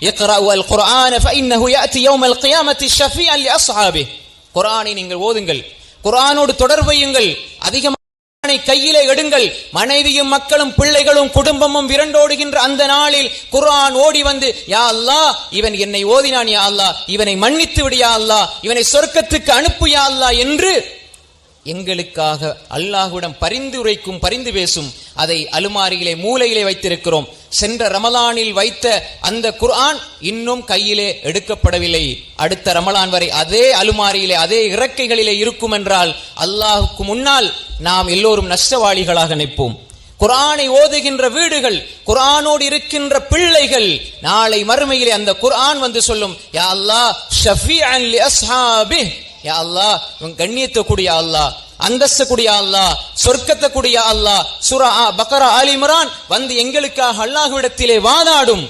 இக்ரஉ அல் குர்ஆன ஃபஇன்னஹு யஅதி யௌமல் கியாமத்தி ஷஃபீஅன் லிஅஸ்ஹாபிஹி. குர்ஆனை நீங்கள் ஓதுங்கள், குர்ஆனோடு தொடர்பையுங்கள், அதிகமாக கையிலே எடுங்கள். மனைவியும் மக்களும் பிள்ளைகளும் குடும்பமும் விரண்டோடுகின்ற அந்த நாளில் குர்ஆன் ஓடி வந்து, யா அல்லாஹ் இவன் என்னை ஓதினான், யா அல்லாஹ் இவனை மன்னித்து விடு, யா அல்லாஹ் இவனை சொர்க்கத்துக்கு அனுப்பு, யா அல்லாஹ் என்று எங்களுக்காக அல்லாஹ்விடம் பரிந்துரைக்கும், பரிந்து பேசும். அதை அலுமாரியிலே மூலையிலே வைத்திருக்கிறோம். சென்ற ரமலானில் வைத்த அந்த குர்ஆன் இன்னும் கையிலே எடுக்கப்படவில்லை. அடுத்த ரமலான் வரை அதே அலுமாரியிலே அதே இறக்கைகளிலே இருக்கும் என்றால் அல்லாஹுக்கு முன்னால் நாம் எல்லோரும் நஷ்டவாளிகளாக நிற்போம். குர்ஆனை ஓதுகின்ற வீடுகள், குர்ஆனோடு இருக்கின்ற பிள்ளைகள், நாளை மறுமையிலே அந்த குர்ஆன் வந்து சொல்லும், யா அல்லாஹ் ஷஃபீஅன் லிஅஸ்ஹாபிஹி, யா அல்லாஹ் இவன் கண்ணியத்தை கூடிய அல்லாஹ், அந்தஸ்து கூடிய அல்லாஹ், சொர்க்கத்தை கூடிய அல்லாஹ். சூரா பக்ரா ஆல் இம்ரான் வந்து எங்களுக்காக அல்லாஹ்விடத்திலே வாதாடும்.